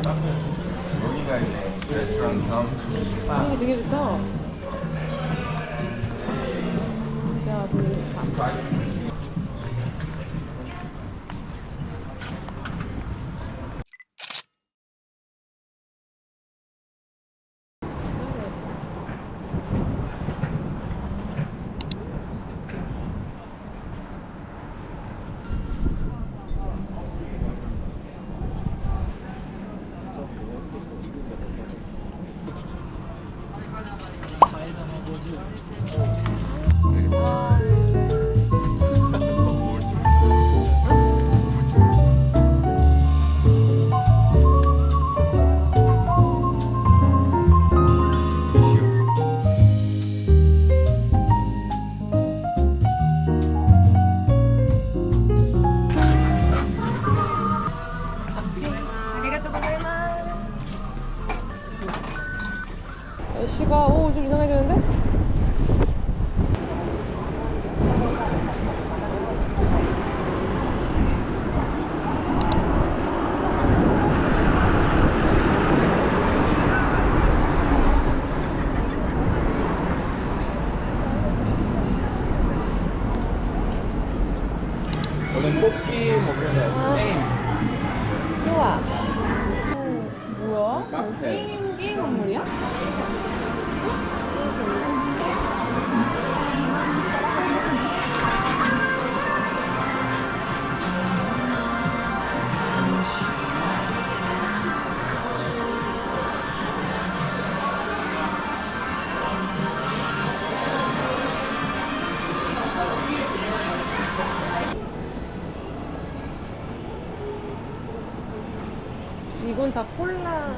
여기가 이제 레스토랑 겸 분위기 되게 좋다. 진짜 분위기 좋다. 날씨가 좀 이상해졌는데? 오늘 뽑기 뭐 그런 거 게임 좋아. 뭐야? 카페. 게임 건물이야? 이건 다 콜라.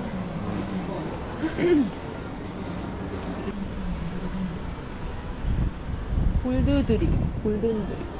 골드드립. 골든드립.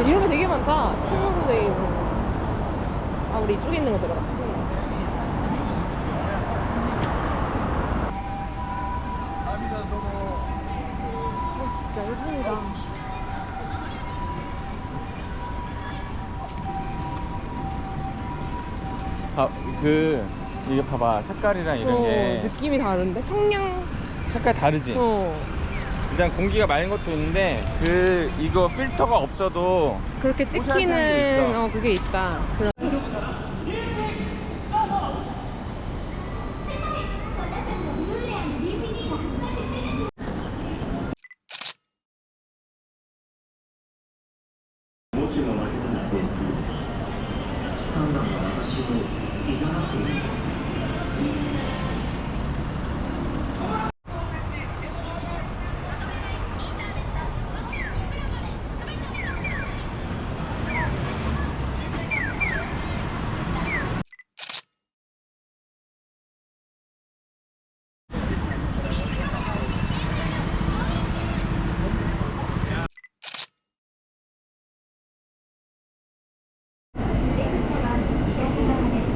이런 게 되게 많다. 침으로 돼 있는. 우리 이쪽에 있는 거 들어갔지? 진짜 일본이다. 이게 봐봐 색깔이랑 이런 게 느낌이 다른데? 청량. 색깔 다르지? 일단 공기가 맑은 것도 있는데 이거 필터가 없어도 그렇게 호시한 사람도 찍히는 있어. 그게 있다. 그런.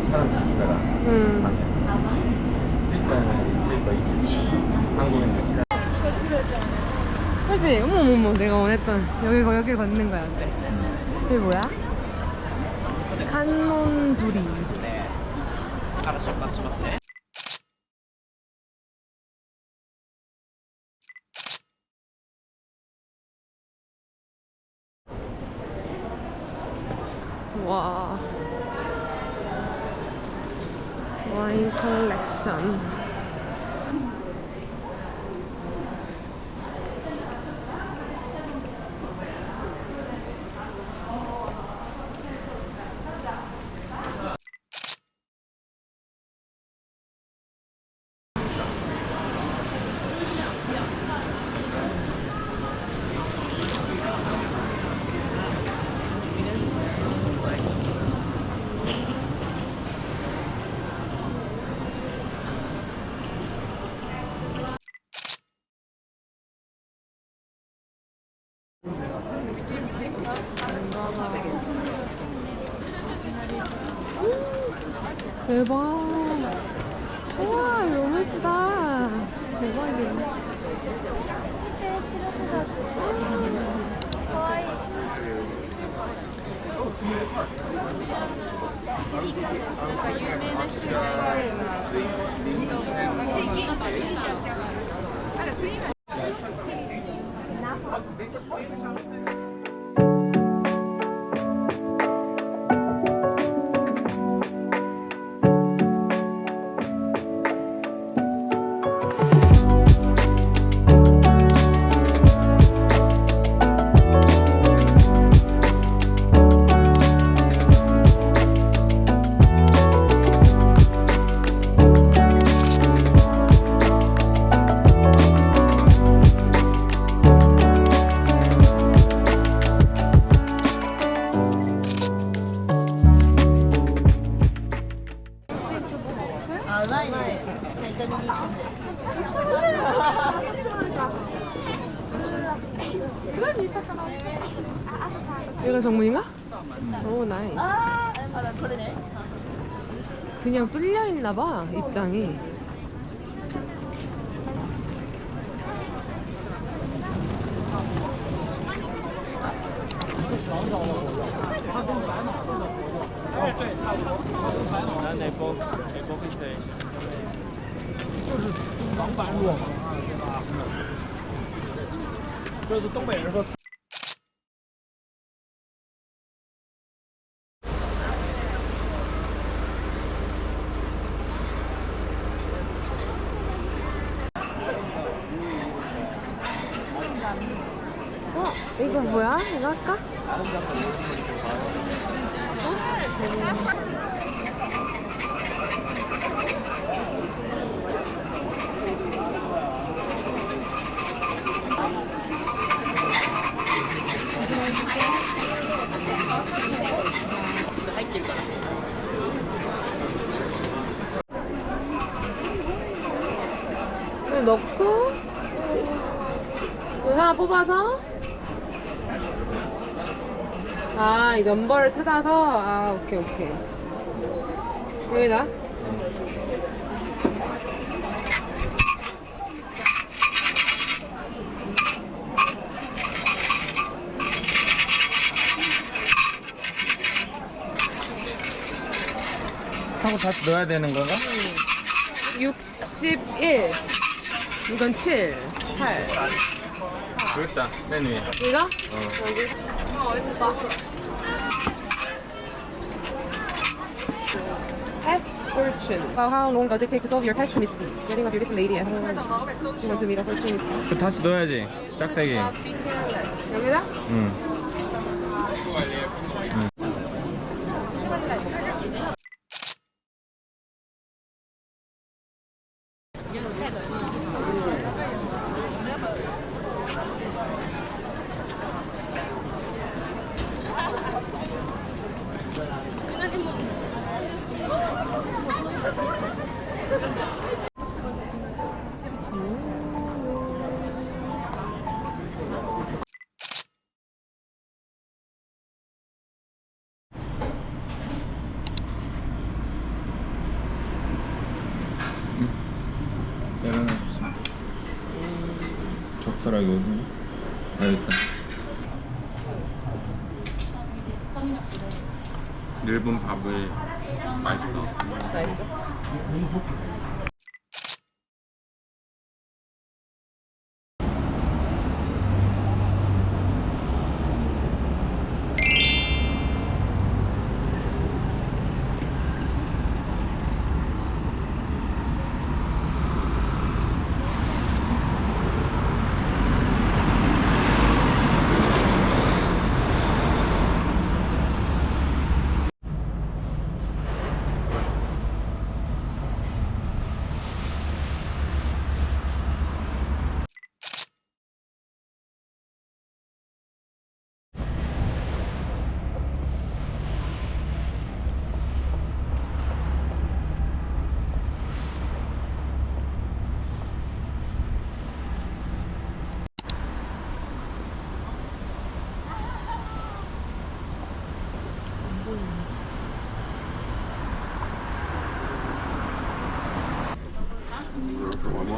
사람 조심해라. 있을 거 있을 수 있어. 한국인들 싫어. 그치? 어머머머, 내가 원했던 여기를 걷는 거야. 이게 뭐야? 칸몬두리. 와, 와인 컬렉션. 대박. 우와, 너무 예쁘다. 대박이네. 얘가 정문인가? 오, 나이스. 그냥 뚫려 있나봐, 입장이. 이거 뭐야? 이거 할까? 이거 넣고 이거 하나 뽑아서 이 넘버를 찾아서 오케이 여기다 하고 다시 넣어야 되는 건가? 61 이건 7 8 여기 있다, 맨 위에. 이거? 어. Pet fortune. How long does it take to solve your pet mystery? Getting a beautiful lady at home. You want to meet a fortune. 그 다시 넣어야지, 짝대기. 여기다? 응. 열어놔주세요. 젓가락이 어디냐? 여기 있다. 일본 밥을 맛있어.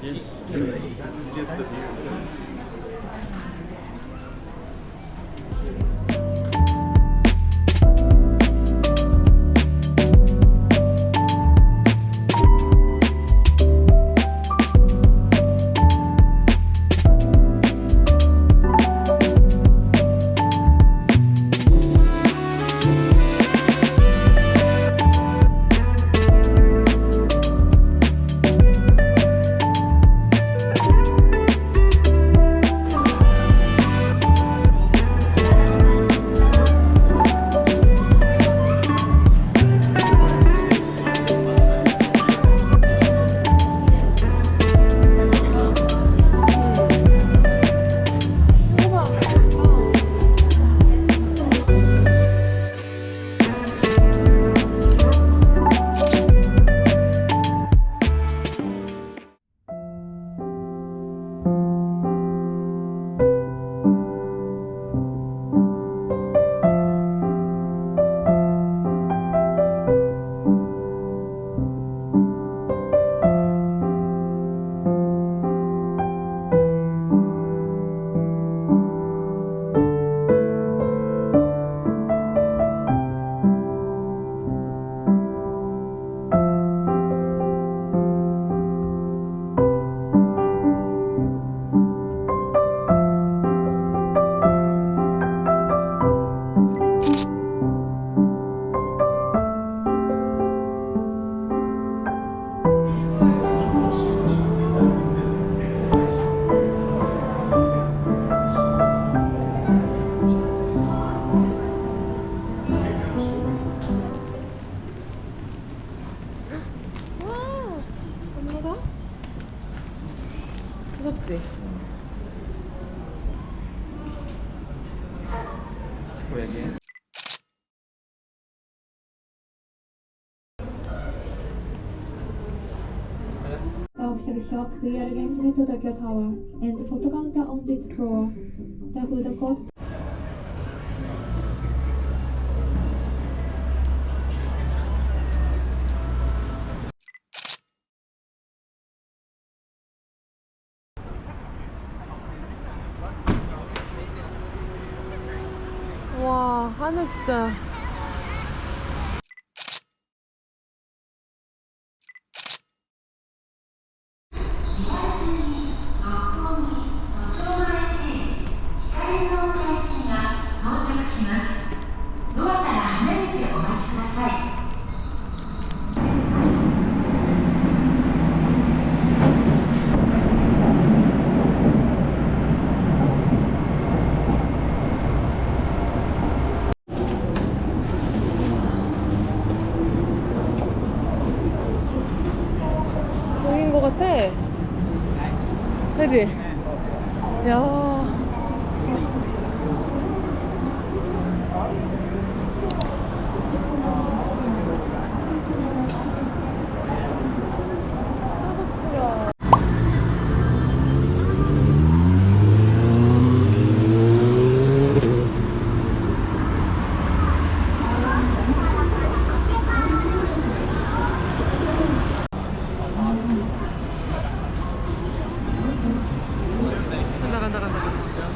Yes. This is just the view. 우와, 멋있다. 와, 엄마가? 무섭지? 왜 이게? The official shop, VR Games Little Tokyo Tower, and the photo counter on this floor. The food court 와, 하늘 진짜. 여긴 것 같아. 그지? 야. 스타벅스가. 간다 간다 간다 간다.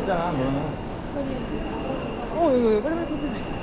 없잖아 너는. 여기 빨리 빨리 빨리.